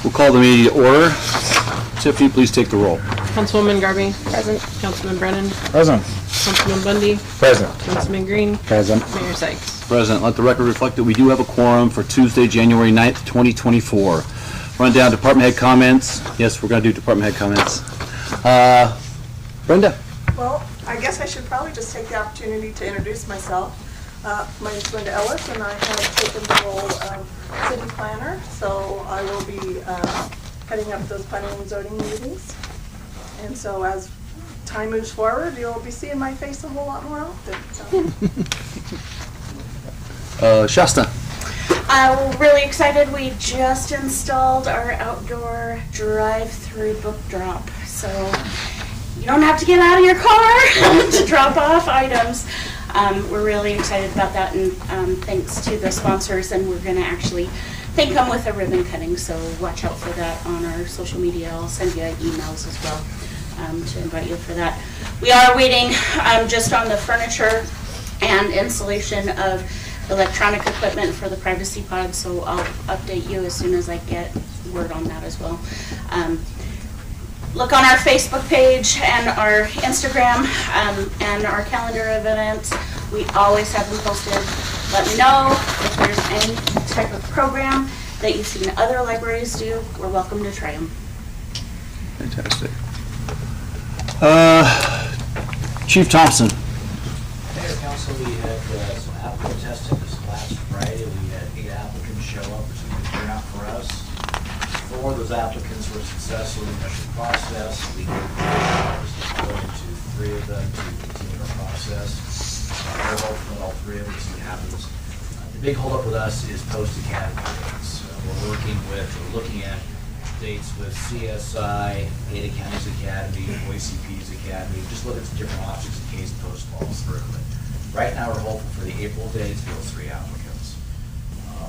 We'll call the meeting to order. Tiffany, please take the roll. Councilwoman Garvey. Present. Councilman Brennan. Present. Councilman Bundy. Present. Councilman Green. Present. Mayor Sykes. Present. Let the record reflect that we do have a quorum for Tuesday, January 9th, 2024. Run down department head comments. Yes, we're going to do department head comments. Brenda. Well, I guess I should probably just take the opportunity to introduce myself. My name is Brenda Ellis, and I have taken the role of city planner, so I will be heading up those planning and zoning meetings. And so as time moves forward, you'll be seeing my face a whole lot more often. So. Shasta. We're really excited. We just installed our outdoor drive-through book drop. So you don't have to get out of your car to drop off items. We're really excited about that, and thanks to the sponsors, and we're going to actually thank them with a ribbon cutting, so watch out for that on our social media. I'll send you emails as well to invite you for that. We are waiting just on the furniture and installation of electronic equipment for the privacy pod, so I'll update you as soon as I get word on that as well. Look on our Facebook page and our Instagram and our calendar of events. We always have them posted. Let me know if there's any type of program that you've seen other libraries do. We're welcome to try them. Fantastic. Chief Thompson. Mayor Council, we had some applicant testing this last Friday. We had 8 applicants show up, which was a good turnout for us. 4 of those applicants were successful in the initial process. We gave going to 3 of them to continue our process. We're hopeful that all 3 of them see what happens. The big holdup with us is post-academy dates. We're looking at dates with CSI, Ada County's Academy, Boise P's Academy, just look at some different options in case post falls through. But right now we're hopeful for the April dates for those 3 applicants.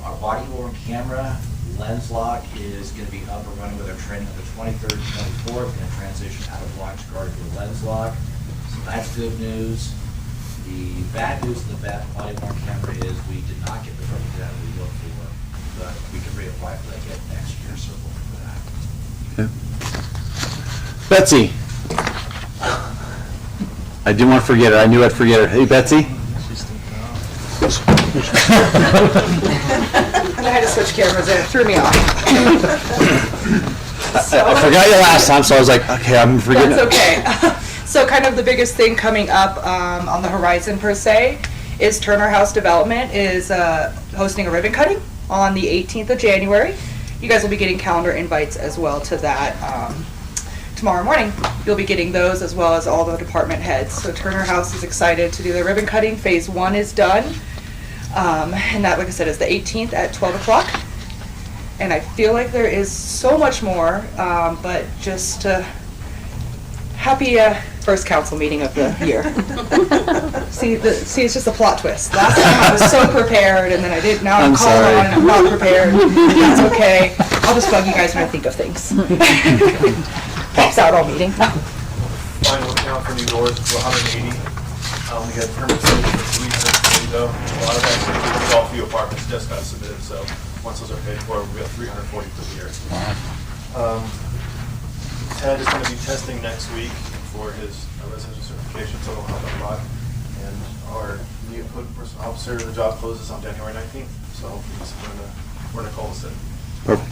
Our body-worn camera lens lock is going to be up and running with our training on the 23rd and 24th. We're going to transition out of watch guard to a lens lock. So that's good news. The bad news in the body-worn camera is we did not get the perfect data we looked for, but we can reapply for that again next year, so we'll look for that. Okay. Betsy. I didn't want to forget her. I knew I'd forget her. Hey, Betsy. I had to switch cameras and it threw me off. I forgot you last time, so I was like, okay, I'm forgetting. That's okay. So kind of the biggest thing coming up on the horizon per se is Turner House Development is hosting a ribbon cutting on the 18th of January. You guys will be getting calendar invites as well to that tomorrow morning. You'll be getting those as well as all the department heads. So Turner House is excited to do the ribbon cutting. Phase 1 is done. And that, like I said, is the 18th at 12 o'clock. And I feel like there is so much more, but just happy first council meeting of the year. See, it's just a plot twist. Last time I was so prepared, and then I did. Now I'm calling on and I'm not prepared. That's okay. I'll just bug you guys when I think of things. Pops out all meeting. Final count for new doors was 180. We had permits for 340 though. A lot of that, with all few apartments just got submitted, so once those are paid for, we have 340 for the year. Ted is going to be testing next week for his residential certification, so it'll help a lot. And our new code enforcement officer, the job closes on January 19th, so hopefully we're in a call to sit. Perfect.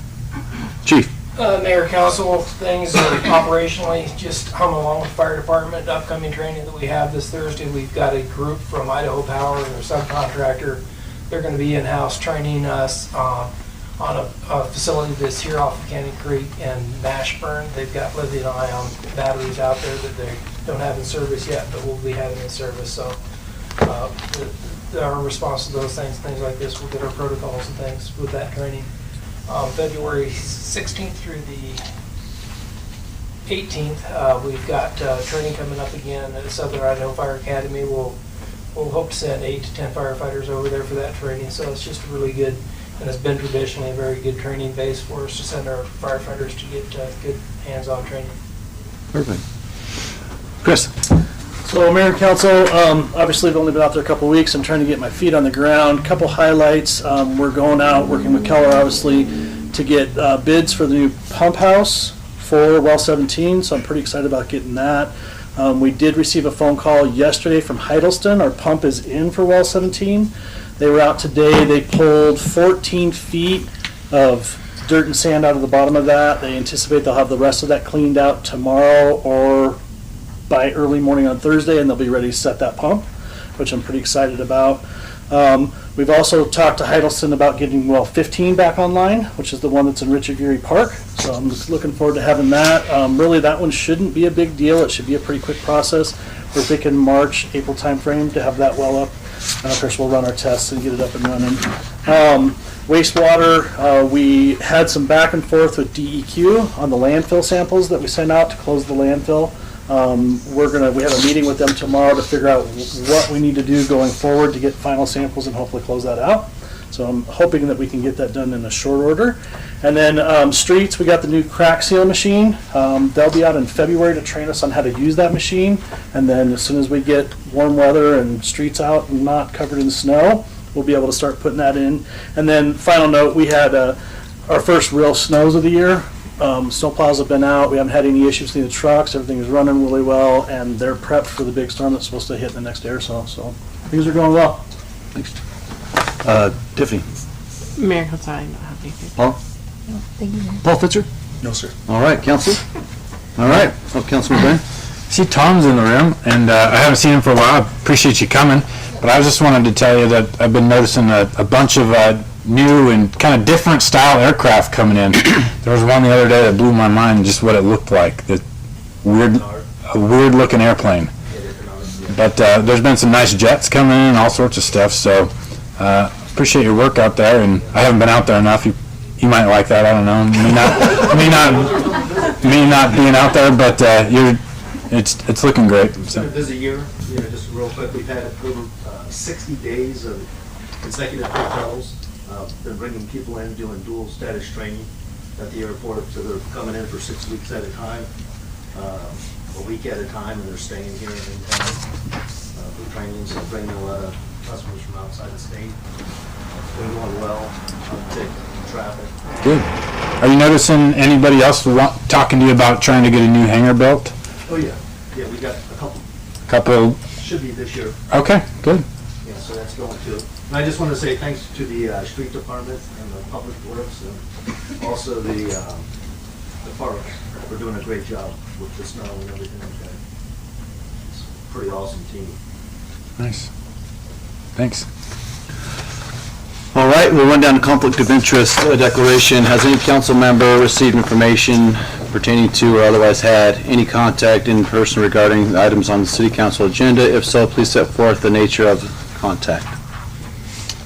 Chief. Mayor, council, things operationally just hum along with fire department. Upcoming training that we have this Thursday, we've got a group from Idaho Power and their subcontractor. They're going to be in-house training us on a facility that's here off of Canyon Creek and Mashburn. They've got lithium-ion batteries out there that they don't have in service yet, but we'll be having in service. So our response to those things like this, we'll get our protocols and things with that training. February 16th through the 18th, we've got training coming up again at Southern Idaho Fire Academy. We'll hope to send 8 to 10 firefighters over there for that training. So it's just really good, and it's been traditionally a very good training base for us to send our firefighters to get good hands-on training. Perfect. Chris. So, Mayor and Council, obviously I've only been out there a couple of weeks. I'm trying to get my feet on the ground. Couple highlights. We're going out, working with Keller, obviously, to get bids for the new pump house for well 17, so I'm pretty excited about getting that. We did receive a phone call yesterday from Heidelstein. Our pump is in for well 17. They were out today. They pulled 14 feet of dirt and sand out of the bottom of that. They anticipate they'll have the rest of that cleaned out tomorrow or by early morning on Thursday, and they'll be ready to set that pump, which I'm pretty excited about. We've also talked to Heidelstein about getting well 15 back online, which is the one that's in Richard Geary Park. So I'm just looking forward to having that. Really, that one shouldn't be a big deal. It should be a pretty quick process. We're thinking March, April timeframe to have that well up. And of course, we'll run our tests and get it up and running. Wastewater, we had some back and forth with DEQ on the landfill samples that we sent out to close the landfill. We have a meeting with them tomorrow to figure out what we need to do going forward to get final samples and hopefully close that out. So I'm hoping that we can get that done in a short order. And then streets, we got the new crack seal machine. They'll be out in February to train us on how to use that machine. And then as soon as we get warm weather and streets out and not covered in snow, we'll be able to start putting that in. And then final note, we had our first real snows of the year. Snowplows have been out. We haven't had any issues with the trucks. Everything is running really well, and they're prepped for the big storm that's supposed to hit in the next day or so. So things are going well. Thanks. Tiffany. Mayor Council, I don't have anything. Paul? Thank you. Paul Fitzer? No, sir. All right, Council? All right. Oh, Councilman Brand? See, Tom's in the room, and I haven't seen him for a while. I appreciate you coming, but I just wanted to tell you that I've been noticing a bunch of new and kind of different style aircraft coming in. There was one the other day that blew my mind, just what it looked like. A weird looking airplane. But there's been some nice jets coming in and all sorts of stuff, so appreciate your work out there, and I haven't been out there enough. You might like that, I don't know. Me not being out there, but it's looking great. It's been a busy year, just real quick, we've had over 60 days of consecutive hotels. Been bringing people in, doing dual status training at the airport, so they're coming in for 6 weeks at a time, a week at a time, and they're staying here in town for training, so bringing a lot of customers from outside the state. Been going well, uptick in traffic. Good. Are you noticing anybody else talking to you about trying to get a new hangar built? Oh, yeah. Yeah, we got a couple. Couple. Should be this year. Okay, good. Yeah, so that's going too. And I just want to say thanks to the street department and the public works and also the park for doing a great job with the snow and everything like that. It's a pretty awesome team. Nice. Thanks. All right, we'll run down the conflict of interest declaration. Has any council member received information pertaining to or otherwise had any contact in person regarding the items on the city council agenda? If so, please set forth the nature of contact.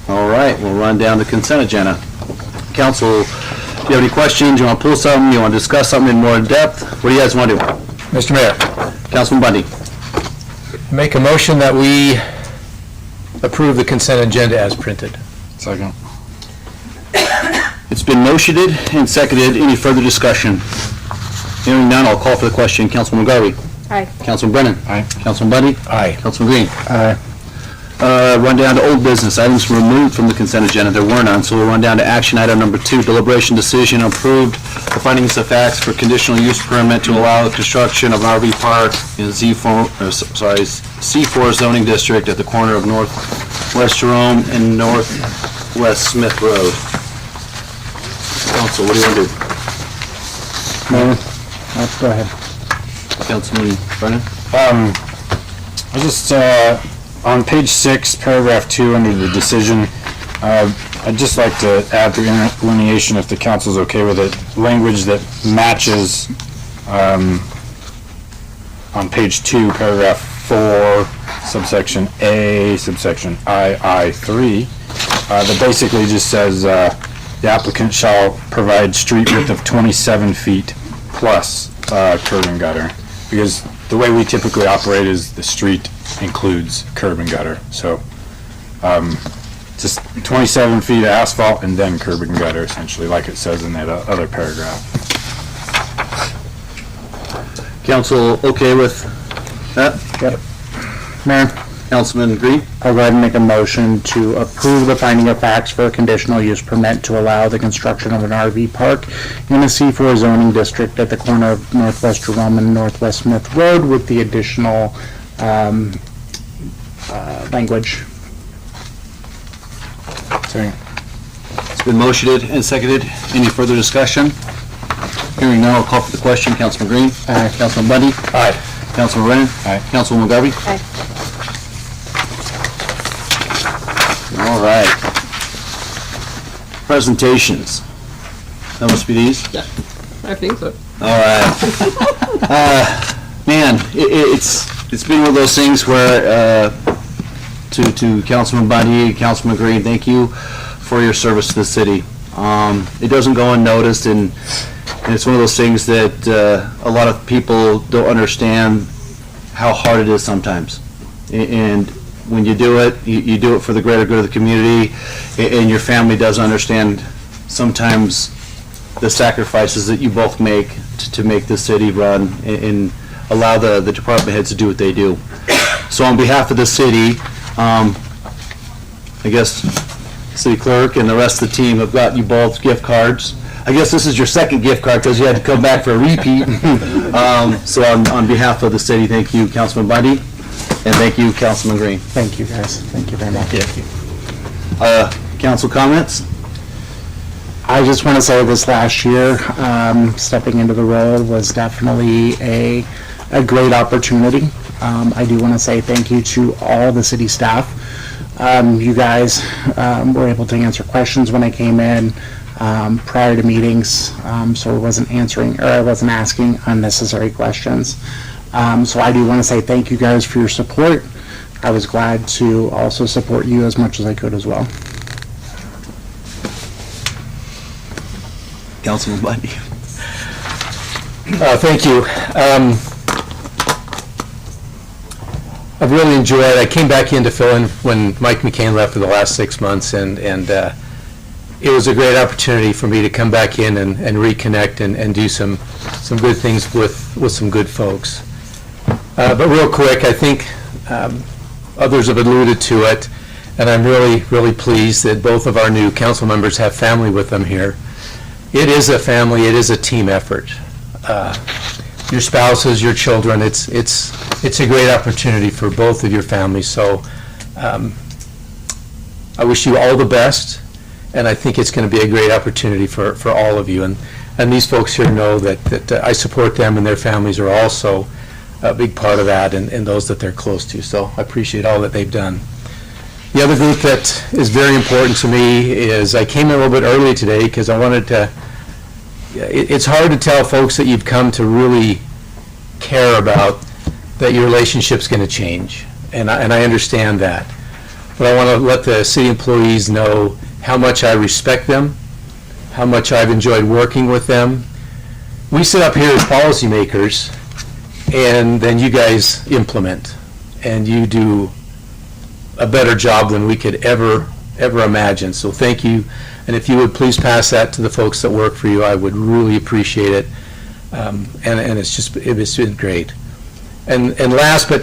All right, we'll run down the consent agenda. Council, do you have any questions? You want to pull something? You want to discuss something in more depth? What do you guys want to do? Mr. Mayor, Councilman Bundy. make a motion that we approve the consent agenda as printed. Second. It's been motioned and seconded. Any further discussion? Hearing none, I'll call for the question. Councilman Garvey. Aye. Councilman Brennan. Aye. Councilman Bundy. Aye. Councilman Green. Aye. Run down to old business, items removed from the consent agenda. There were none, so we'll run down to action item number 2, deliberation decision approved the findings of facts for conditional use permit to allow the construction of an RV park in C4 zoning district at the corner of Northwest Jerome and Northwest Smith Road. Council, what do you want to do? Mayor, go ahead. Councilman Brennan? I just, on page 6, paragraph 2, under the decision, I'd just like to add the interlineation, if the council's okay with it, language that matches on page 2, paragraph 4, subsection A, subsection II3, that basically just says the applicant shall provide street width of 27 feet plus curb and gutter. Because the way we typically operate is the street includes curb and gutter. So just 27 feet of asphalt and then curb and gutter, essentially, like it says in that other paragraph. Council okay with that? Yep. Mayor, Councilman Green? I'll go ahead and make a motion to approve the finding of facts for a conditional use permit to allow the construction of an RV park in a C4 zoning district at the corner of Northwest Jerome and Northwest Smith Road with the additional language. Sorry. It's been motioned and seconded. Any further discussion? Hearing none, I'll call for the question. Councilman Green? Aye. Councilman Bundy? Aye. Councilman Brennan? Aye. Councilwoman McGarvey? Aye. All right. Presentations. That must be these? I think so. All right. Man, it's been one of those things where, to Councilman Bundy, Councilman Green, thank you for your service to the city. It doesn't go unnoticed, and it's one of those things that a lot of people don't understand how hard it is sometimes. And when you do it, you do it for the greater good of the community, and your family doesn't understand sometimes the sacrifices that you both make to make this city run and allow the department heads to do what they do. So on behalf of the city, I guess city clerk and the rest of the team have got you both gift cards. I guess this is your second gift card because you had to come back for a repeat. So on behalf of the city, thank you, Councilman Bundy, and thank you, Councilman Green. Thank you, guys. Thank you very much. Council comments? I just want to say this last year, stepping into the role was definitely a great opportunity. I do want to say thank you to all the city staff. You guys were able to answer questions when I came in prior to meetings, so I wasn't asking unnecessary questions. So I do want to say thank you guys for your support. I was glad to also support you as much as I could as well. Councilman Bundy. Thank you. I've really enjoyed it. I came back in to fill in when Mike McCain left for the last 6 months, and it was a great opportunity for me to come back in and reconnect and do some good things with some good folks. But real quick, I think others have alluded to it, and I'm really pleased that both of our new council members have family with them here. It is a family, it is a team effort. Your spouses, your children, it's a great opportunity for both of your families. So I wish you all the best, and I think it's going to be a great opportunity for all of you. And these folks here know that I support them, and their families are also a big part of that, and those that they're close to. So I appreciate all that they've done. The other group that is very important to me is I came in a little bit early today because I wanted to, it's hard to tell folks that you've come to really care about that your relationship's going to change, and I understand that. But I want to let the city employees know how much I respect them, how much I've enjoyed working with them. We sit up here as policymakers, and then you guys implement, and you do a better job than we could ever imagine. So thank you, and if you would please pass that to the folks that work for you, I would really appreciate it. And it's been great. And last but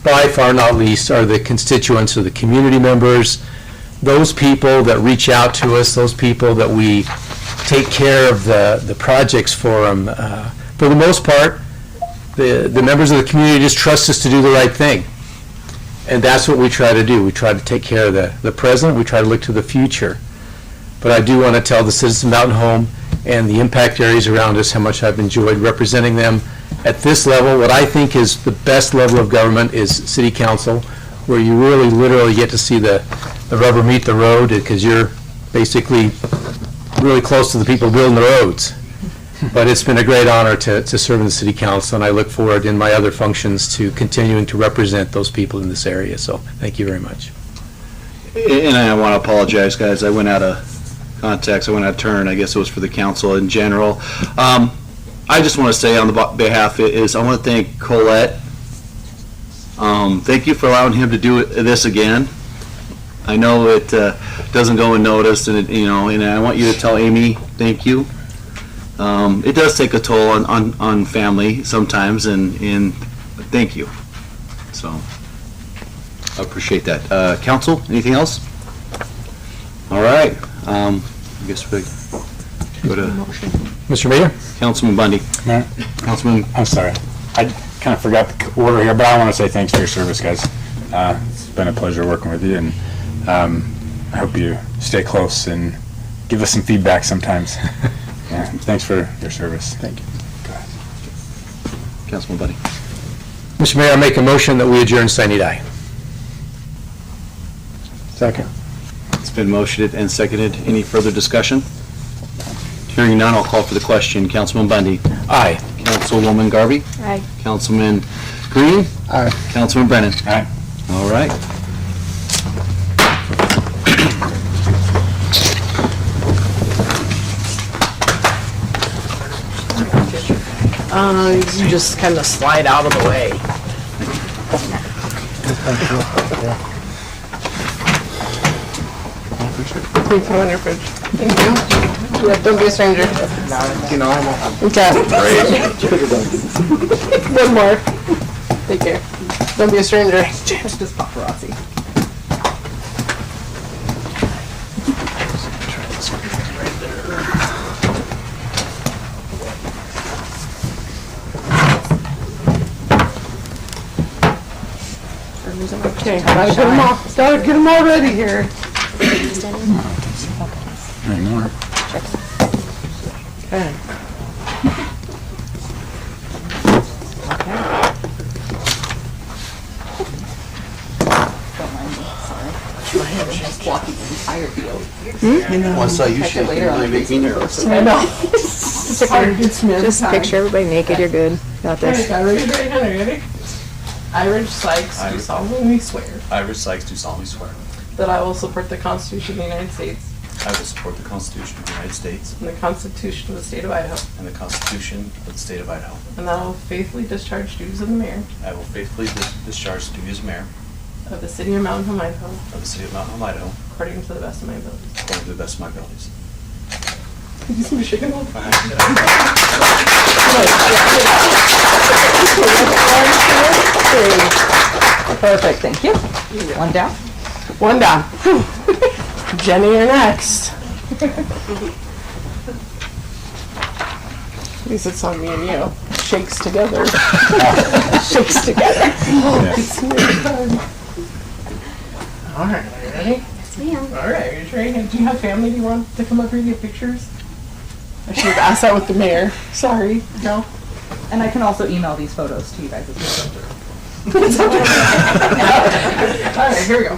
by far not least are the constituents or the community members, those people that reach out to us, those people that we take care of the projects for them. For the most part, the members of the community just trust us to do the right thing. And that's what we try to do. We try to take care of the present. We try to look to the future. But I do want to tell the citizens of Mountain Home and the impact areas around us how much I've enjoyed representing them at this level. What I think is the best level of government is city council, where you really literally get to see the rubber meet the road, because you're basically really close to the people building the roads. But it's been a great honor to serve in the city council, and I look forward in my other functions to continuing to represent those people in this area. So thank you very much. And I want to apologize, guys. I went out of context. I went out of turn. I guess it was for the council in general. I just want to say on the behalf is I want to thank Colette. Thank you for allowing him to do this again. I know it doesn't go unnoticed, and and I want you to tell Amy thank you. It does take a toll on family sometimes, and thank you. So I appreciate that. Council, anything else? All right, I guess we go to Mr. Mayor? Councilman Bundy. Mayor? Councilman, I'm sorry. I kind of forgot the order here, but I want to say thanks for your service, guys. It's been a pleasure working with you, and I hope you stay close and give us some feedback sometimes. Yeah, thanks for your service. Thank you. Councilman Bundy. Mr. Mayor, I make a motion that we adjourn sine die. Second. It's been motioned and seconded. Any further discussion? Hearing none, I'll call for the question. Councilman Bundy. Aye. Councilwoman Garvey. Aye. Councilman Green. Aye. Councilman Brennan. Aye. All right. You just kind of slide out of the way. You put on your fridge. Thank you. Yeah, don't be a stranger. Okay. One more. Take care. Don't be a stranger. James, just paparazzi. Okay, gotta get them all. Gotta get them all ready here. Anymore. Okay. I saw you shaking, really making nervous. I know. Just picture everybody naked, you're good. Got this. Ready? Irish Sykes do solemnly swear Irish Sykes do solemnly swear that I will support the Constitution of the United States I will support the Constitution of the United States and the Constitution of the State of Idaho, and the Constitution of the State of Idaho. and that I will faithfully discharge duties of the mayor I will faithfully discharge the duties of mayor of the city of Mountain Home, Idaho, of the City of Mountain Home, Idaho, according to the best of my abilities. according to the best of my abilities. You see me shaking all? Perfect, thank you. One down. One down. Jenny, you're next. At least it's on me and you. Shakes together. Shakes together. All right, are you ready? Yes, ma'am. All right, are you ready? Do you have family? Do you want to come up here and get pictures? I should have asked that with the mayor. Sorry. No? And I can also email these photos to you guys as well. All right, here we go.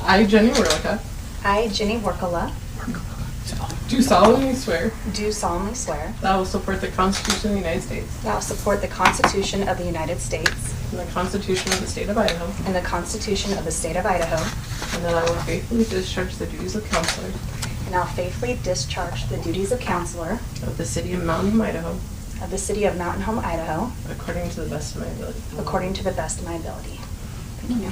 I, Jenny Werlicka, I, Jenny Workala, do solemnly swear do solemnly swear that I will support the Constitution of the United States that I will support the Constitution of the United States and the Constitution of the State of Idaho, and the Constitution of the State of Idaho, and that I will faithfully discharge the duties of counselor and I'll faithfully discharge the duties of counselor of the City of Mountain Home, Idaho, of the City of Mountain Home, Idaho, according to the best of my ability. according to the best of my ability. Thank you.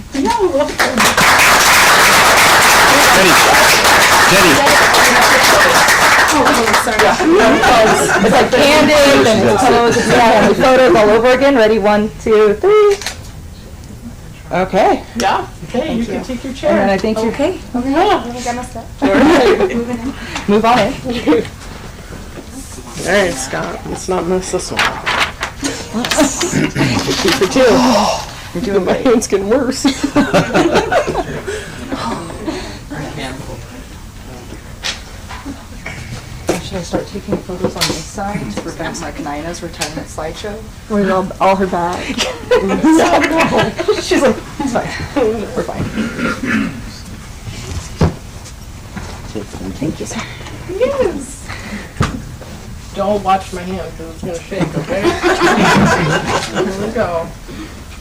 It's like candid and it's photos, yeah, photos all over again. Ready, 1, 2, 3. Okay. Yeah, okay, you can take your chair. And then I think you Okay. Yeah. I think I messed up. moving in. Move on in. All right, Scott, let's not miss this one. 2 for 2. You're doing My great. hand's getting worse. Should I start taking photos on this side to prevent like Nina's retirement slideshow? We're all her back. She's like, it's fine. We're fine. Thank you, sir. Yes. Don't watch my hand because it's going to shake, okay? Here we go.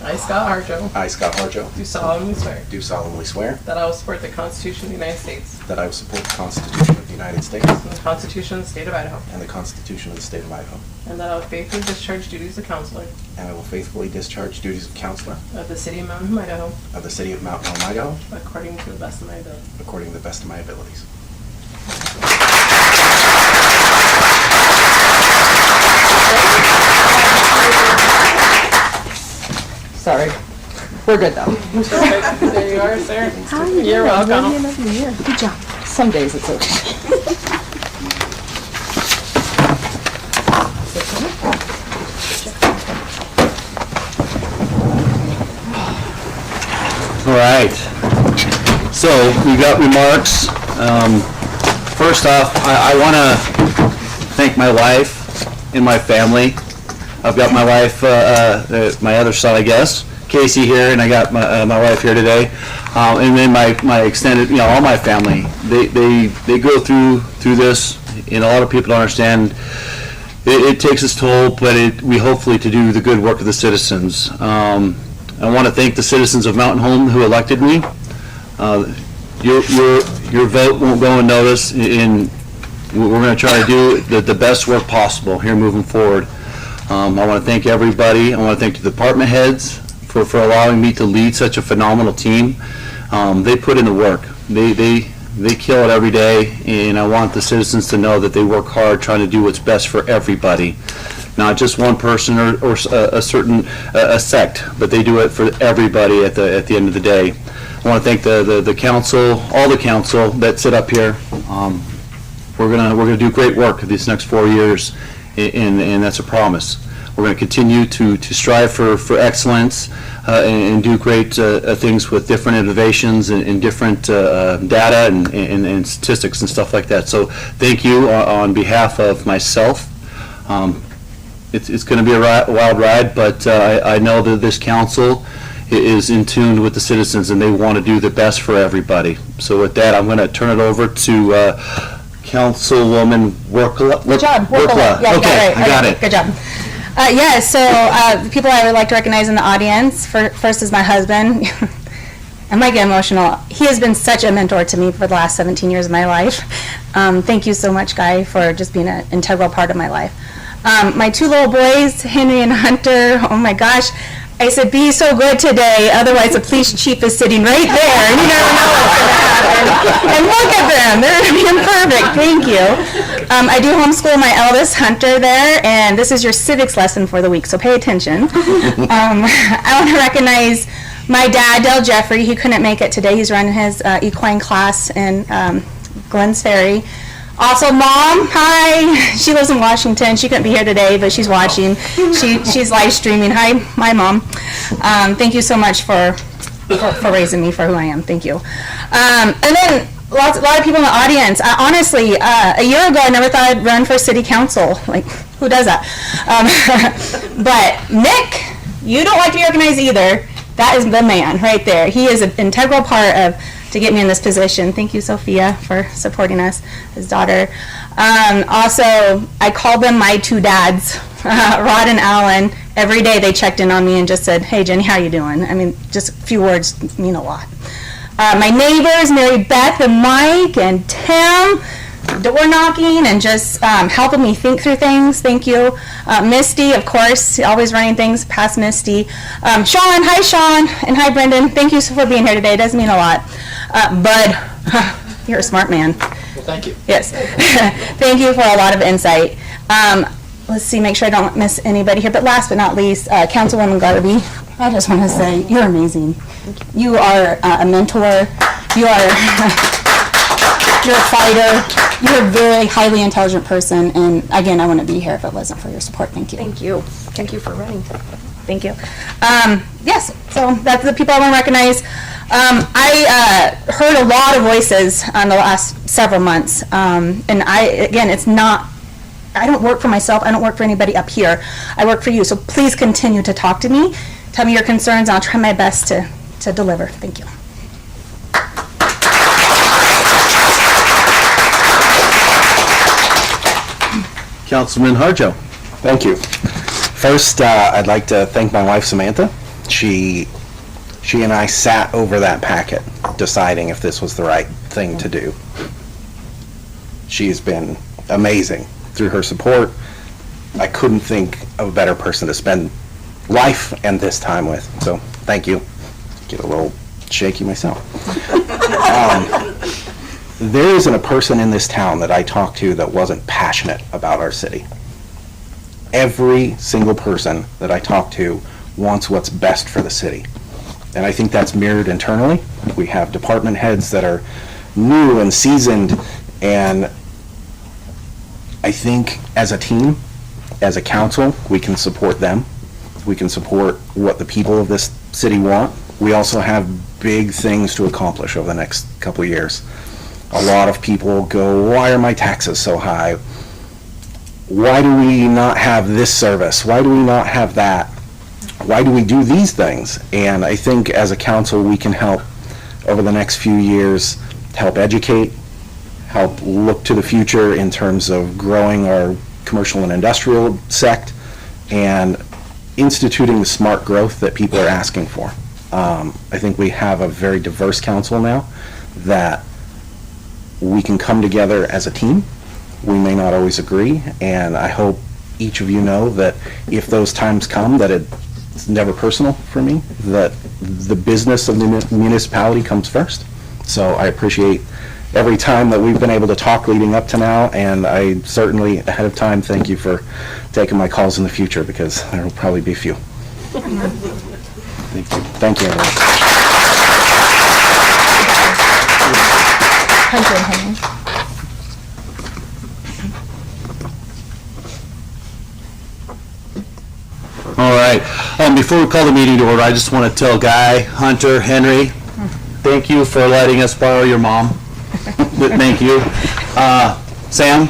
I, Scott Harjo, I, Scott Harjo, do solemnly swear do solemnly swear that I will support the Constitution of the United States that I will support the Constitution of the United States and the Constitution of the State of Idaho, and the Constitution of the State of Idaho, and that I will faithfully discharge duties of counselor and I will faithfully discharge duties of counselor of the City of Mountain Home, Idaho, of the City of Mountain Home, Idaho, according to the best of my ability. according to the best of my abilities. Sorry. We're good though. There you are, sir. You're welcome. Good job. Some days it's okay. All right. So we got remarks. First off, I want to thank my wife and my family. I've got my wife, my other son, I guess, Casey here, and I got my wife here today. And then my extended, all my family. They go through this, and a lot of people don't understand. It takes its toll, but we hopefully to do the good work of the citizens. I want to thank the citizens of Mountain Home who elected me. Your vote won't go unnoticed, and we're going to try to do the best work possible here moving forward. I want to thank everybody. I want to thank the department heads for allowing me to lead such a phenomenal team. They put in the work. They kill it every day, and I want the citizens to know that they work hard trying to do what's best for everybody. Not just one person or a certain sect, but they do it for everybody at the end of the day. I want to thank the council, all the council that sit up here. We're gonna do great work these next 4 years, and that's a promise. We're going to continue to strive for excellence and do great things with different innovations and different data and statistics and stuff like that. So thank you on behalf of myself. It's going to be a wild ride, but I know that this council is in tune with the citizens, and they want to do the best for everybody. So with that, I'm going to turn it over to Councilwoman Workla. Good job. Workla. Yeah, okay, I got it. Good job. The people I would like to recognize in the audience, first is my husband. I might get emotional. He has been such a mentor to me for the last 17 years of my life. Thank you so much, Guy, for just being an integral part of my life. My two little boys, Henry and Hunter, oh my gosh. I said, be so good today, otherwise the police chief is sitting right there, and you never know what's going to happen. And look at them, they're being perfect, thank you. I do homeschool my eldest, Hunter, there, and this is your civics lesson for the week, so pay attention. I want to recognize my dad, Del Jeffrey. He couldn't make it today. He's running his equine class in Glens Ferry. Also, Mom, hi. She lives in Washington. She couldn't be here today, but she's watching. She's live streaming. Hi, my mom. Thank you so much for raising me for who I am. Thank you. And then a lot of people in the audience. Honestly, a year ago, I never thought I'd run for city council. Like, who does that? But Nick, you don't like to be organized either. That is the man right there. He is an integral part to get me in this position. Thank you, Sophia, for supporting us, his daughter. Also, I call them my two dads, Rod and Alan. Every day they checked in on me and just said, hey, Jenny, how you doing? I mean, just a few words mean a lot. My neighbors, Mary Beth and Mike and Tim, door knocking and just helping me think through things. Thank you. Misty, of course, always running things past Misty. Sean, hi Sean, and hi Brendan. Thank you for being here today. It does mean a lot. Bud, you're a smart man. Well, thank you. Yes. Thank you for a lot of insight. Let's see, make sure I don't miss anybody here. But last but not least, Councilwoman Garvey, I just want to say you're amazing. You are a mentor. You're a fighter. You're a very highly intelligent person, and again, I wouldn't be here if it wasn't for your support. Thank you. Thank you. Thank you for running. Thank you. Yes, so that's the people I want to recognize. I heard a lot of voices on the last several months, and I don't work for myself. I don't work for anybody up here. I work for you, so please continue to talk to me. Tell me your concerns, and I'll try my best to deliver. Thank you. Councilman Harjo. Thank you. First, I'd like to thank my wife Samantha. She and I sat over that packet deciding if this was the right thing to do. She has been amazing through her support. I couldn't think of a better person to spend life and this time with. So thank you. Get a little shaky myself. There isn't a person in this town that I talked to that wasn't passionate about our city. Every single person that I talk to wants what's best for the city. And I think that's mirrored internally. We have department heads that are new and seasoned, and I think as a team, as a council, we can support them. We can support what the people of this city want. We also have big things to accomplish over the next couple of years. A lot of people go, why are my taxes so high? Why do we not have this service? Why do we not have that? Why do we do these things? And I think as a council, we can help over the next few years, help educate, help look to the future in terms of growing our commercial and industrial sect, and instituting the smart growth that people are asking for. I think we have a very diverse council now that we can come together as a team. We may not always agree, and I hope each of you know that if those times come, that it's never personal for me, that the business of the municipality comes first. So I appreciate every time that we've been able to talk leading up to now, and I certainly, ahead of time, thank you for taking my calls in the future, because there will probably be a few. Thank you. Thank you, everyone. Hunter and Henry. All right. Before we call the meeting to order, I just want to tell Guy, Hunter, Henry, thank you for letting us borrow your mom. Thank you. Sam,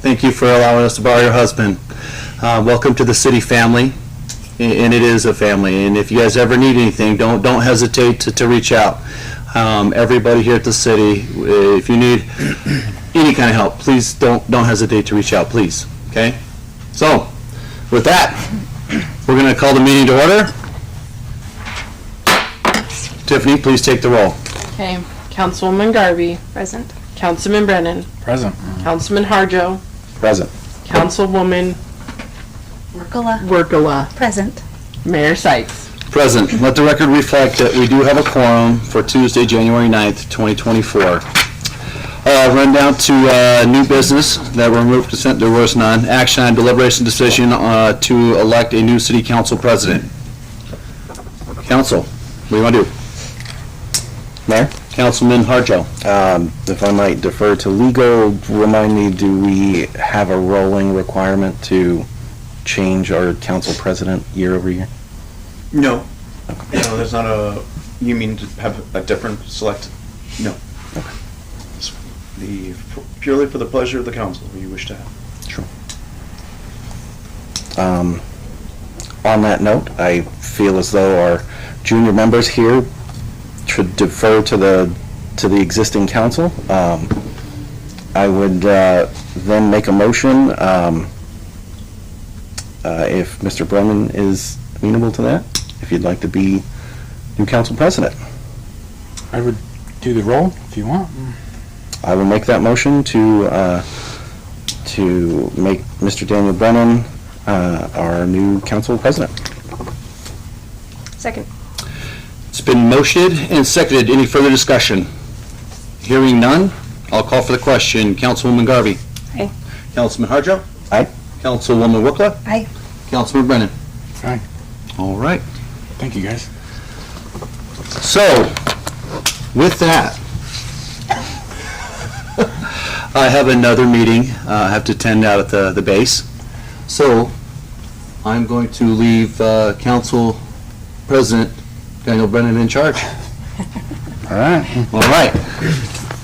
thank you for allowing us to borrow your husband. Welcome to the city family, and it is a family. And if you guys ever need anything, don't hesitate to reach out. Everybody here at the city, if you need any kind of help, please don't hesitate to reach out, please. Okay? So, with that, we're going to call the meeting to order. Tiffany, please take the roll. Okay, Councilwoman Garvey. Present. Councilman Brennan. Present. Councilman Harjo. Present. Councilwoman Workala. Workala. Present. Mayor Sykes. Present. Let the record reflect that we do have a quorum for Tuesday, January 9th, 2024. Run down to new business that were removed consent. There was none. Action on deliberation decision to elect a new city council president. Council, what do you want to do? Mayor? Councilman Harjo. If I might defer to legal, remind me, do we have a rolling requirement to change our council president year over year? No. No, there's not a, you mean to have a different select? No. Okay. Purely for the pleasure of the council, you wish to have. Sure. On that note, I feel as though our junior members here should defer to the existing council. I would then make a motion if Mr. Brennan is amenable to that, if you'd like to be new council president. I would do the roll if you want. I will make that motion to make Mr. Daniel Brennan our new council president. Second. It's been motioned and seconded. Any further discussion? Hearing none, I'll call for the question. Councilwoman Garvey. Aye. Councilman Harjo. Aye. Councilwoman Workla. Aye. Councilman Brennan. Aye. All right. Thank you, guys. So, with that, I have another meeting I have to attend out at the base. So, I'm going to leave Council President Daniel Brennan in charge. All right. All right.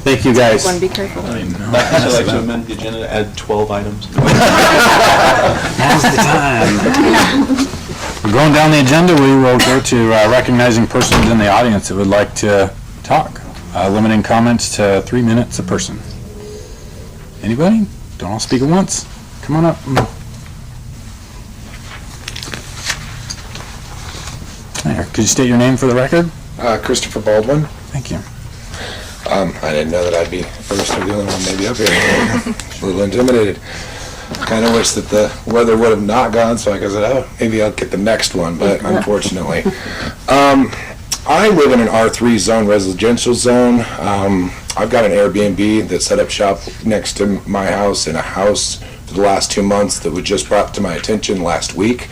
Thank you, guys. One, be careful. I'd like to amend the agenda to add 12 items. Now's the time. We're going down the agenda. We will go to recognizing persons in the audience that would like to talk. Limiting comments to 3 minutes a person. Anybody? Don't all speak at once. Come on up. There. Could you state your name for the record? Christopher Baldwin. Thank you. I didn't know that I'd be first or the only one maybe up here. A little intimidated. Kind of wish that the weather would have not gone, so I said, oh, maybe I'll get the next one, but unfortunately. I live in an R3 zone, residential zone. I've got an Airbnb that set up shop next to my house in a house for the last 2 months that was just brought to my attention last week.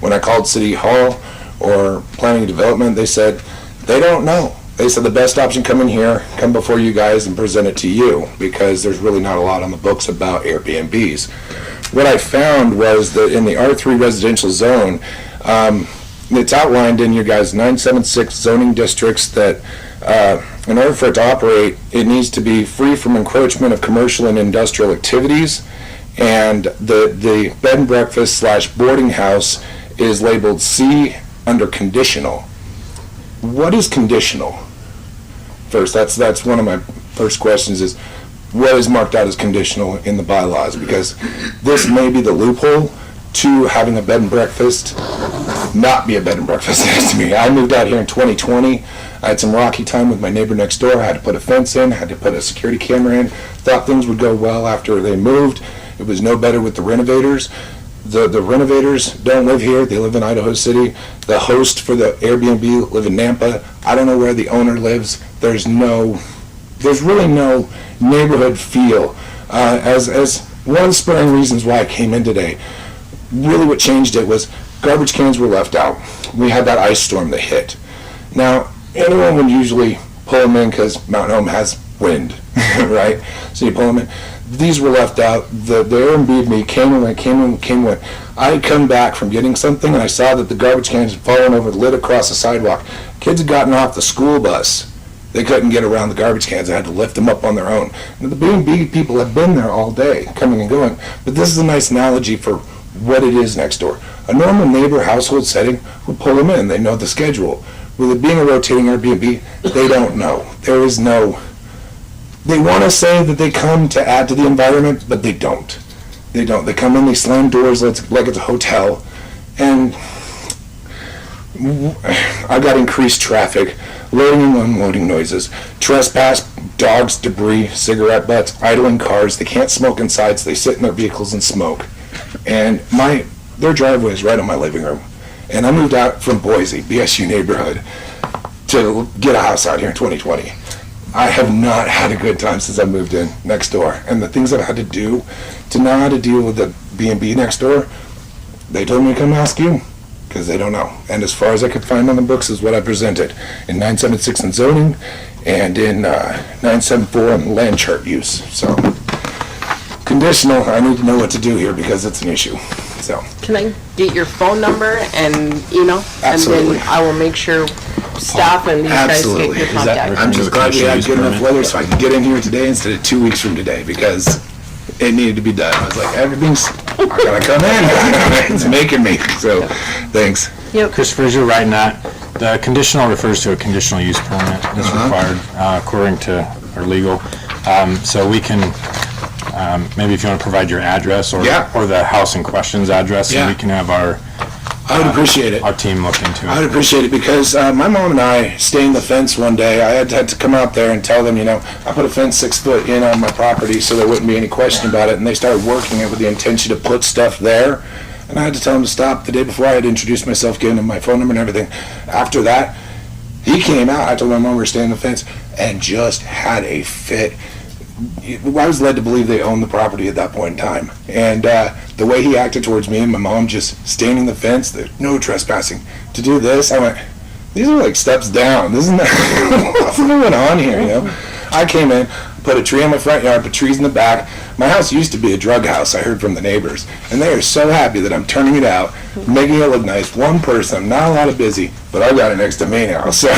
When I called City Hall, or planning and development, they said, they don't know. They said the best option, come in here, come before you guys and present it to you, because there's really not a lot on the books about Airbnbs. What I found was that in the R3 residential zone, it's outlined in your guys' 976 zoning districts that in order for it to operate, it needs to be free from encroachment of commercial and industrial activities, and the bed and breakfast / boarding house is labeled C under conditional. What is conditional? First, that's one of my first questions is, what is marked out as conditional in the bylaws? Because this may be the loophole to having a bed and breakfast not be a bed and breakfast next to me. I moved out here in 2020. I had some rocky time with my neighbor next door. I had to put a fence in, had to put a security camera in. Thought things would go well after they moved. It was no better with the renovators. The renovators don't live here. They live in Idaho City. The host for the Airbnb live in Nampa. I don't know where the owner lives. There's really no neighborhood feel. As one of the spurring reasons why I came in today, really what changed it was garbage cans were left out. We had that ice storm that hit. Now, anyone would usually pull them in because Mountain Home has wind, right? So you pull them in. These were left out. The Airbnb came and went. I had come back from getting something and I saw that the garbage cans had fallen over the lid across the sidewalk. Kids had gotten off the school bus. They couldn't get around the garbage cans. I had to lift them up on their own. And the B&B people have been there all day, coming and going. But this is a nice analogy for what it is next door. A normal neighbor household setting would pull them in. They know the schedule. With it being a rotating Airbnb, they don't know. There is no... They want to say that they come to add to the environment, but they don't. They don't. They come in, they slam doors like it's a hotel, and I got increased traffic, loading and unloading noises, trespass, dogs, debris, cigarette butts, idling cars. They can't smoke inside, so they sit in their vehicles and smoke. And their driveway is right on my living room. And I moved out from Boise, BSU neighborhood, to get a house out here in 2020. I have not had a good time since I moved in next door. And the things I've had to do to know how to deal with the B&B next door, they told me to come ask you, because they don't know. And as far as I could find on the books is what I presented in 976 in zoning and in 974 in land chart use. So, conditional, I need to know what to do here because it's an issue. So. Can I get your phone number and email? Absolutely. And then I will make sure staff and these guys get your contact. I'm just glad we had good enough weather so I could get in here today instead of 2 weeks from today because it needed to be done. I was like, everything's, I gotta come in. It's making me. So, thanks. Christopher, as you're writing that, the conditional refers to a conditional use permit that's required according to our legal. So we can, maybe if you want to provide your address or the house in question's address, and we can have our I would appreciate it. Our team look into it. I would appreciate it because my mom and I stained the fence one day. I had to come out there and tell them, I put a fence 6 foot in on my property so there wouldn't be any question about it, and they started working it with the intention to put stuff there. And I had to tell him to stop the day before I had introduced myself, giving him my phone number and everything. After that, he came out. I told my mom we were staying the fence and just had a fit. I was led to believe they owned the property at that point in time. And the way he acted towards me and my mom just standing the fence, there's no trespassing. To do this, I went, these are like steps down. Isn't that what's going on here, I came in, put a tree in my front yard, put trees in the back. My house used to be a drug house, I heard from the neighbors. And they are so happy that I'm turning it out, making it look nice. One person, not a lot of busy, but I got it next to me now. So,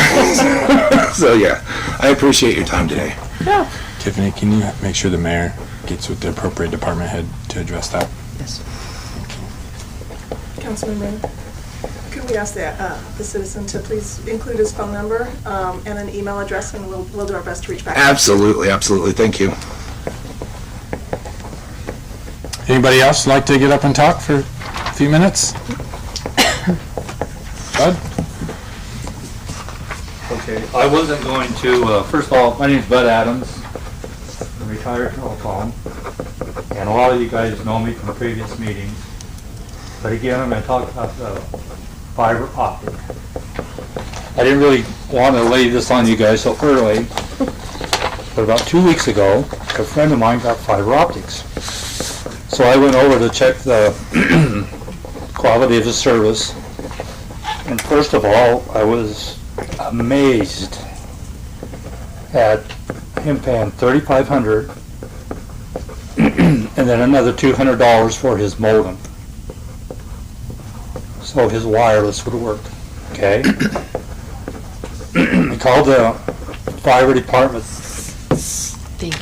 so yeah, I appreciate your time today. Yeah. Tiffany, can you make sure the mayor gets with the appropriate department head to address that? Yes. Councilman Brennan, could we ask the citizen to please include his phone number and an email address, and we'll do our best to reach back. Absolutely, absolutely. Thank you. Anybody else like to get up and talk for a few minutes? Bud? Okay, I wasn't going to, first of all, my name's Bud Adams. I'm retired telecom, and a lot of you guys know me from previous meetings. But again, I'm going to talk about the fiber optic. I didn't really want to lay this on you guys so early, but about 2 weeks ago, a friend of mine got fiber optics. So I went over to check the quality of the service, And first of all, I was amazed at him paying $3,500 and then another $200 for his modem. So his wireless would work, okay? I called the fire department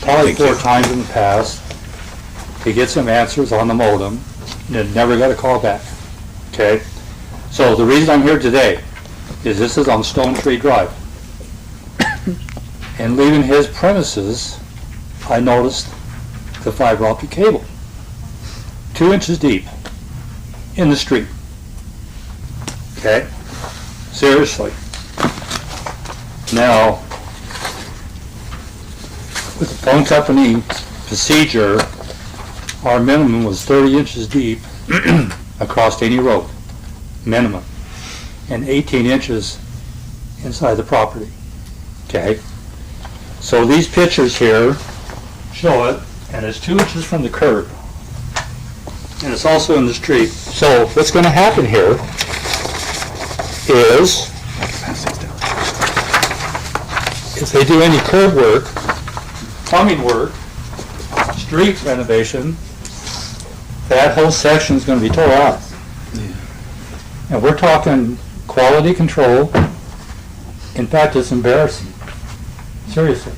probably 4 times in the past to get some answers on the modem, and never got a call back, okay? So the reason I'm here today is this is on Stone Tree Drive. And leaving his premises, I noticed the fiber optic cable, 2 inches deep in the street. Okay? Seriously. Now, with the phone company procedure, our minimum was 30 inches deep across any road, minimum, and 18 inches inside the property. Okay? So these pictures here show it, and it's 2 inches from the curb. And it's also in the street. So what's going to happen here is, if they do any curb work, plumbing work, street renovation, that whole section is going to be tore out. And we're talking quality control. In fact, it's embarrassing, seriously,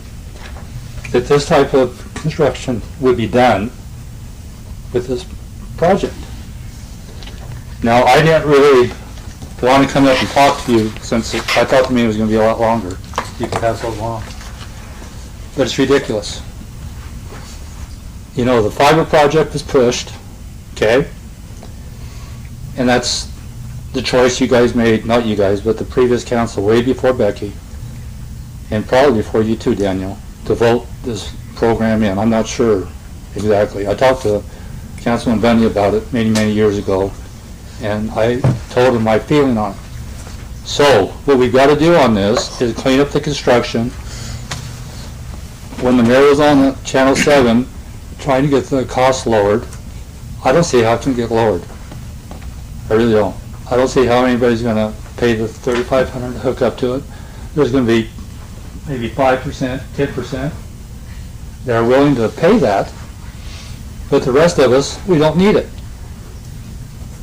that this type of construction would be done with this project. Now, I didn't really want to come up and talk to you, since I thought the meeting was going to be a lot longer. You could have so long. But it's ridiculous. You know, the fiber project was pushed, okay? And that's the choice you guys made, not you guys, but the previous council, way before Becky, and probably before you too, Daniel, to vote this program in. I'm not sure exactly. I talked to Councilman Bundy about it many, many years ago, and I told him my feeling on it. So, what we've got to do on this is clean up the construction. When the mayor was on Channel 7 trying to get the cost lowered, I don't see how it can get lowered. I really don't. I don't see how anybody's going to pay the $3,500 to hook up to it. There's going to be maybe 5%, 10% that are willing to pay that, but the rest of us, we don't need it.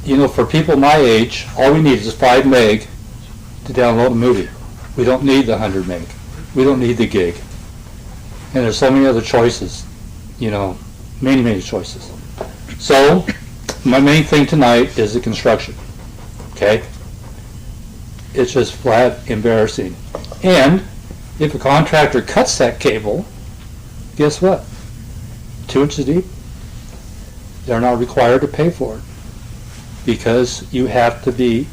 You know, for people my age, all we need is 5 meg to download a movie. We don't need the 100 meg. We don't need the gig. And there's so many other choices, you know, many, many choices. So, my main thing tonight is the construction, okay? It's just flat embarrassing. And if a contractor cuts that cable, guess what? 2 inches deep, they're not required to pay for it, because you have to be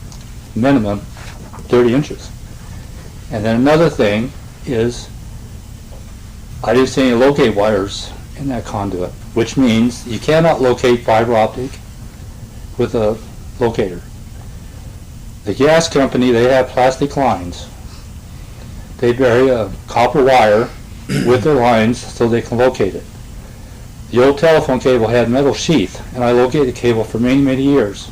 minimum 30 inches. And then another thing is, I didn't see any locate wires in that conduit, which means you cannot locate fiber optic with a locator. The gas company, they have plastic lines. They bury a copper wire with their lines so they can locate it. The old telephone cable had metal sheath, and I located cable for many, many years.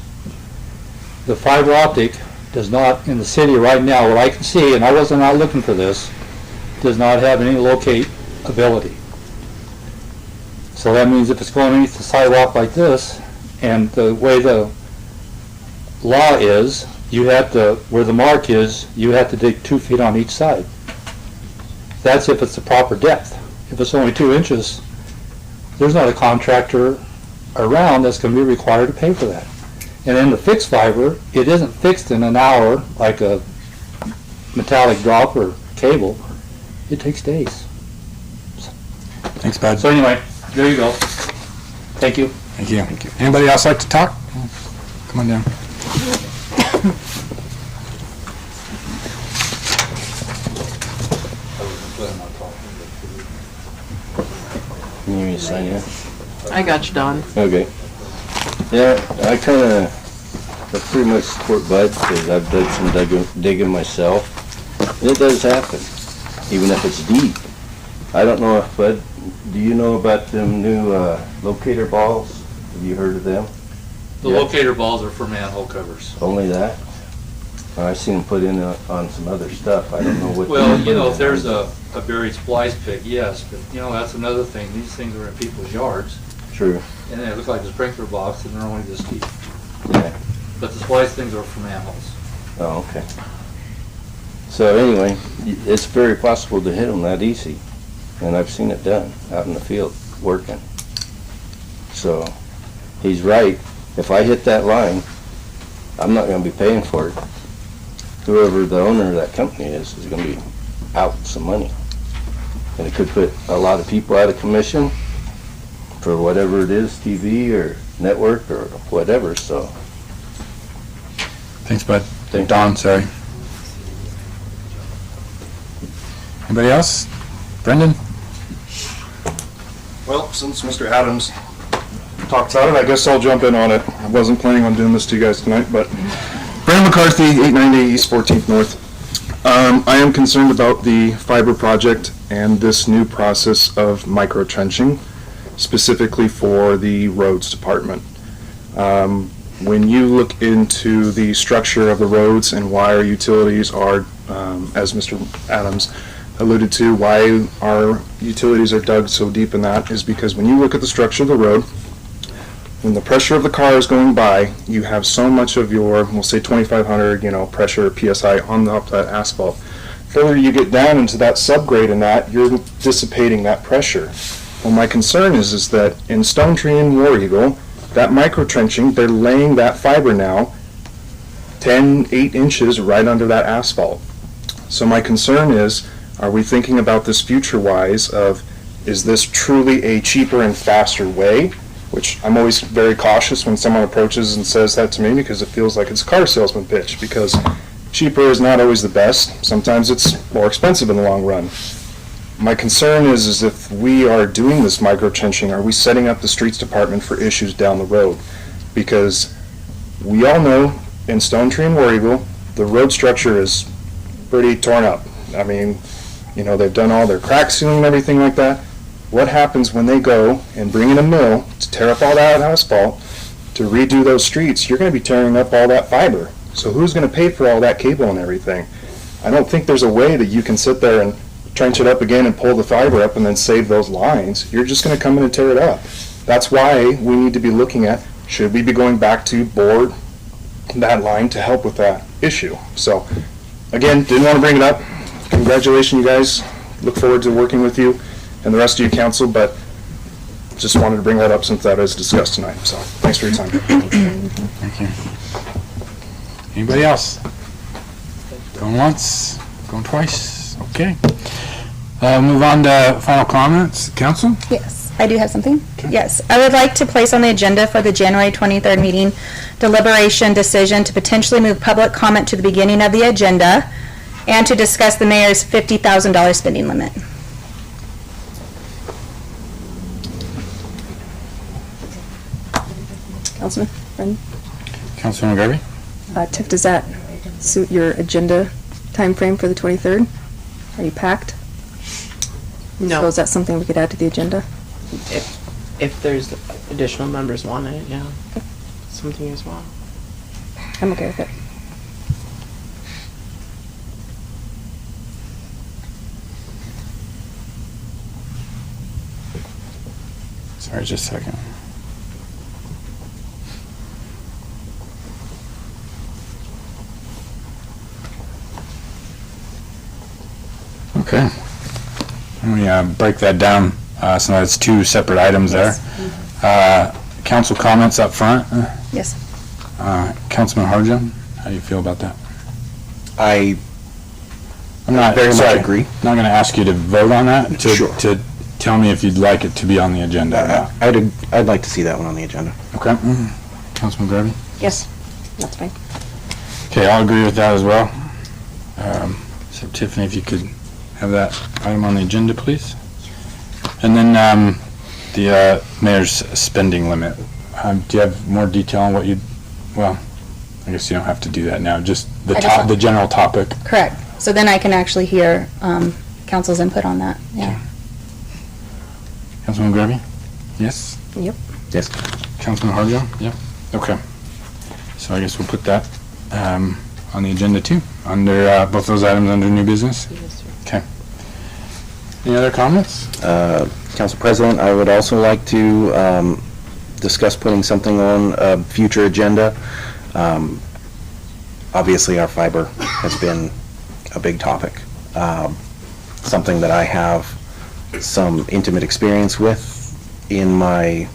The fiber optic does not, in the city right now, what I can see, and I wasn't out looking for this, does not have any locate ability. So that means if it's going underneath the sidewalk like this, and the way the law is, you have to, where the mark is, you have to dig 2 feet on each side. That's if it's the proper depth. If it's only 2 inches, there's not a contractor around that's going to be required to pay for that. And in the fixed fiber, it isn't fixed in an hour like a metallic drop or cable. It takes days. Thanks, Bud. So anyway, there you go. Thank you. Thank you. Thank you. Anybody else like to talk? Come on down. You need me to sign here? I got you, Don. Okay. Yeah, I pretty much support Bud, because I've done some digging myself. And it does happen, even if it's deep. I don't know if, Bud, do you know about them new locator balls? Have you heard of them? The locator balls are for manhole covers. Only that? I seen them put in on some other stuff. I don't know what. Well, you know, if there's a buried splice pit, yes, but you know, that's another thing. These things are in people's yards. True. And they look like a sprinkler box and they're only this deep. Yeah. But the splice things are from animals. Oh, okay. So anyway, it's very possible to hit them that easy. And I've seen it done out in the field working. So he's right. If I hit that line, I'm not going to be paying for it. Whoever the owner of that company is going to be out some money. And it could put a lot of people out of commission for whatever it is, TV or network or whatever, so. Thanks, bud. Don, sorry. Anybody else? Brendan? Well, since Mr. Adams talked about it, I guess I'll jump in on it. I wasn't planning on doing this to you guys tonight, but Brandon McCarthy, 890 East 14th North. I am concerned about the fiber project and this new process of micro-trenching, specifically for the roads department. When you look into the structure of the roads and why our utilities are, as Mr. Adams alluded to, why our utilities are dug so deep in that is because when you look at the structure of the road, when the pressure of the car is going by, you have so much of your, we'll say 2,500, pressure PSI on the that asphalt. Further you get down into that subgrade in that, you're dissipating that pressure. Well, my concern is that in Stone Tree and War Eagle, that micro trenching, they're laying that fiber now 8 inches right under that asphalt. So my concern is, are we thinking about this future-wise of, is this truly a cheaper and faster way? Which I'm always very cautious when someone approaches and says that to me because it feels like it's a car salesman pitch, because cheaper is not always the best. Sometimes it's more expensive in the long run. My concern is if we are doing this micro-trenching, are we setting up the streets department for issues down the road? Because we all know in Stone Tree and War Eagle, the road structure is pretty torn up. I mean, they've done all their crack sealing and everything like that. What happens when they go and bring in a mill to tear up all that asphalt to redo those streets? You're going to be tearing up all that fiber. So who's going to pay for all that cable and everything? I don't think there's a way that you can sit there and trench it up again and pull the fiber up and then save those lines. You're just going to come in and tear it up. That's why we need to be looking at, should we be going back to board that line to help with that issue? So again, didn't want to bring it up. Congratulations, you guys. Look forward to working with you and the rest of you council, but just wanted to bring that up since that is discussed tonight. So thanks for your time. Thank you. Anybody else? Going once, going twice? Okay. Move on to final comments. Council? Yes, I do have something. Yes, I would like to place on the agenda for the January 23rd meeting deliberation decision to potentially move public comment to the beginning of the agenda and to discuss the mayor's $50,000 spending limit. Councilman Brendan? Councilman Garvey? Tiff, does that suit your agenda time frame for the 23rd? Are you packed? No. So is that something we could add to the agenda? If there's additional members wanting it, yeah. Something as well. I'm okay with it. Sorry, just a second. Okay. Let me break that down, so that's 2 separate items there. Council comments up front. Yes. Councilman Harjo, how do you feel about that? I I'm not very much sorry, agree. Not going to ask you to vote on that. To tell me if you'd like it to be on the agenda. I'd like to see that one on the agenda. Okay. Councilman Garvey? Yes, that's fine. Okay, I'll agree with that as well. So Tiffany, if you could have that item on the agenda, please. And then the mayor's spending limit. Do you have more detail on what you? Well, I guess you don't have to do that now. Just the general topic. Correct. So then I can actually hear council's input on that. Yeah. Councilman Garvey? Yes? Yep. Yes. Councilman Harjo? Yep. Okay. So I guess we'll put that on the agenda too, under, both those items under new business? Okay. Any other comments? Council President, I would also like to discuss putting something on a future agenda. Obviously, our fiber has been a big topic, something that I have some intimate experience with in my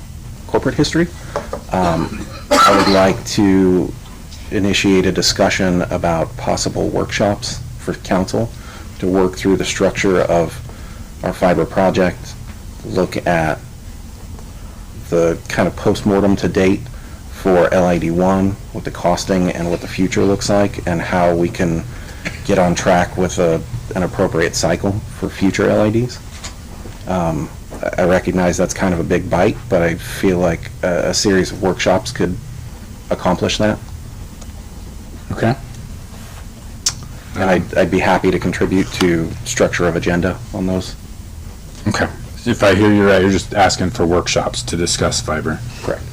corporate history. I would like to initiate a discussion about possible workshops for council to work through the structure of our fiber project, look at the kind of postmortem to date for LID1, what the costing and what the future looks like, and how we can get on track with an appropriate cycle for future LIDs. I recognize that's kind of a big bite, but I feel like a series of workshops could accomplish that. Okay. And I'd be happy to contribute to structure of agenda on those. Okay. If I hear you right, you're just asking for workshops to discuss fiber. Correct.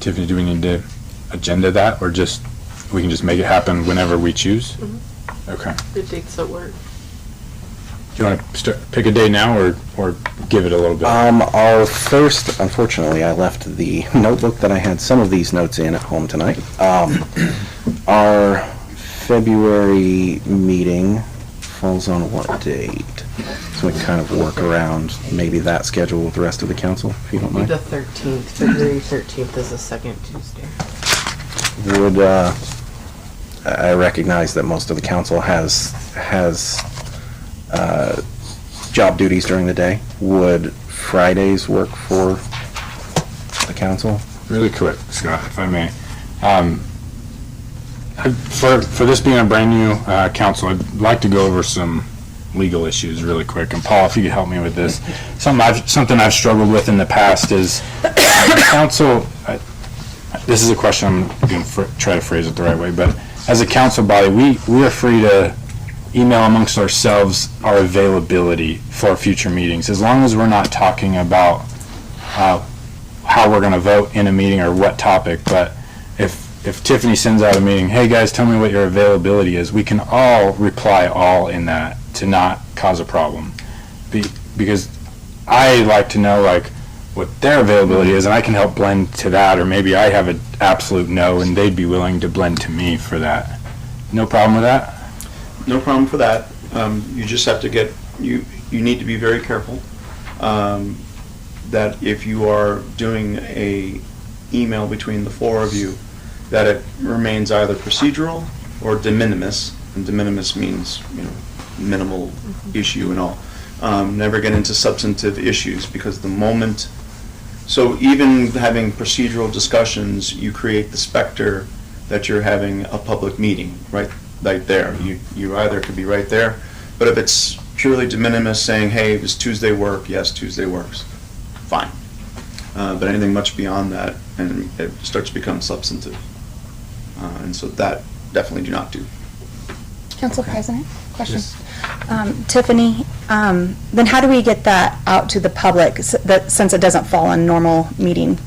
Tiffany, do we need to agenda that, or just, we can just make it happen whenever we choose? Okay. The dates that work. Do you want to pick a day now, or give it a little bit? Our first, unfortunately, I left the notebook that I had some of these notes in at home tonight. Our February meeting falls on what date? So we can kind of work around maybe that schedule with the rest of the council, if you don't mind. The 13th, February 13th is the second Tuesday. Would, I recognize that most of the council has job duties during the day. Would Fridays work for the council? Really quick, Scott, if I may. For this being a brand new council, I'd like to go over some legal issues really quick. And Paul, if you could help me with this. Something I've struggled with in the past is council, this is a question I'm going to try to phrase it the right way, but as a council body, we are free to email amongst ourselves our availability for future meetings, as long as we're not talking about how we're going to vote in a meeting or what topic. But if Tiffany sends out a meeting, hey guys, tell me what your availability is, we can all reply all in that to not cause a problem. Because I like to know like what their availability is, and I can help blend to that, or maybe I have an absolute no and they'd be willing to blend to me for that. No problem with that? No problem for that. You just have to get, you need to be very careful that if you are doing a email between the four of you, that it remains either procedural or de minimis. And de minimis means, minimal issue and all. Never get into substantive issues, because the moment, so even having procedural discussions, you create the specter that you're having a public meeting, right there. You either could be right there, but if it's purely de minimis, saying, hey, does Tuesday work? Yes, Tuesday works. Fine. But anything much beyond that, and it starts to become substantive. And so that definitely do not do. Council President, question. Tiffany, then how do we get that out to the public, since it doesn't fall on normal meeting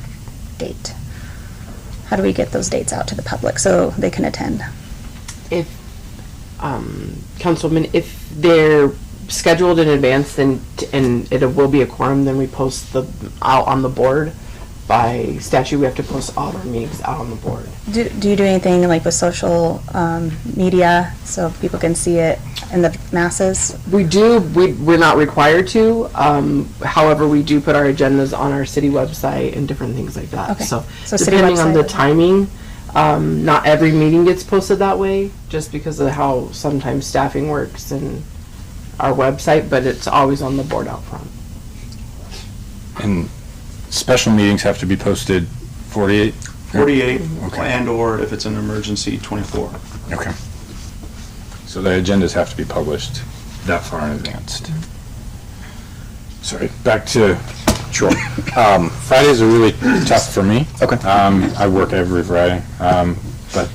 date? How do we get those dates out to the public so they can attend? If, Councilman, if they're scheduled in advance, then, and it will be a quorum, then we post out on the board. By statute, we have to post all our meetings out on the board. Do you do anything like with social media so people can see it in the masses? We do. We're not required to. However, we do put our agendas on our city website and different things like that. Okay. So city depending on the website. timing, not every meeting gets posted that way, just because of how sometimes staffing works and our website, but it's always on the board out front. And special meetings have to be posted 48? 48, and or if it's an emergency, 24. Okay. So the agendas have to be published that far in advance. Sorry, back to, sure. Fridays are really tough for me. Okay. I work every Friday, but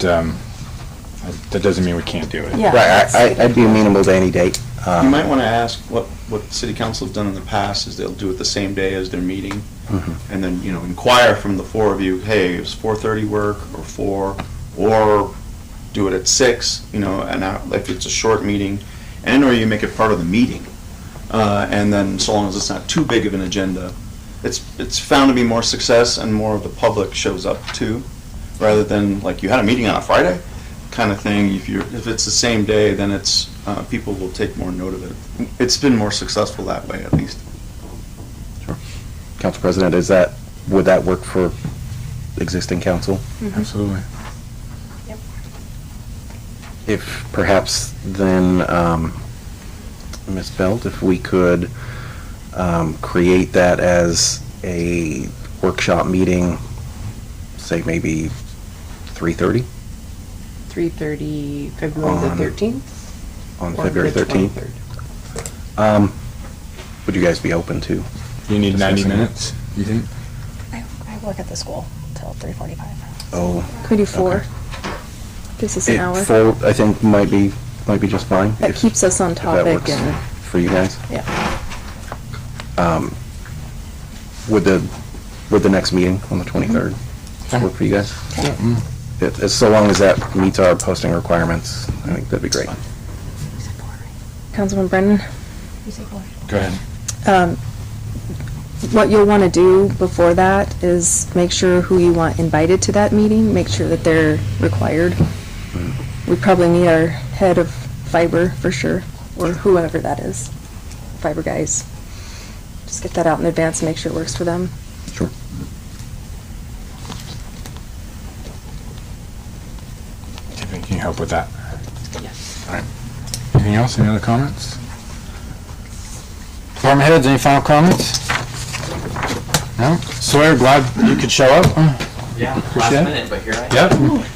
that doesn't mean we can't do it. Yeah. Right, I'd be amenable to any date. You might want to ask what city council have done in the past is they'll do it the same day as their meeting. And then, inquire from the four of you, hey, is 4:30 work or 4, or do it at 6, you know, and if it's a short meeting, and or you make it part of the meeting. And then so long as it's not too big of an agenda, it's found to be more success and more of the public shows up too, rather than like you had a meeting on a Friday kind of thing. If it's the same day, then it's people will take more note of it. It's been more successful that way, at least. Council President, would that work for existing council? Absolutely. If perhaps then, Ms. Belt, if we could create that as a workshop meeting, say maybe 3:30? 3:30, February the 13th? On Or February the 13th? 23rd? Would you guys be open to? You need 90 discussing it? minutes, you think? I work at the school till 3:45. Oh. Could we do 4? Gives us an hour. 4, I think, might be just fine. That keeps us on if that topic works and, for you guys. yeah. Would the next meeting on the 23rd work for you guys? As so long as that meets our posting requirements, I think that'd be great. Councilman Brennan? Go ahead. What you'll want to do before that is make sure who you want invited to that meeting, make sure that they're required. We probably need our head of fiber for sure, or whoever that is, fiber guys. Just get that out in advance and make sure it works for them. Sure. Tiffany, can you help with that? Yes. All right. Anything else? Any other comments? Department heads, any final comments? No? Sawyer, glad you could show up. Yeah, Appreciate last it. minute, but here I am. Yep.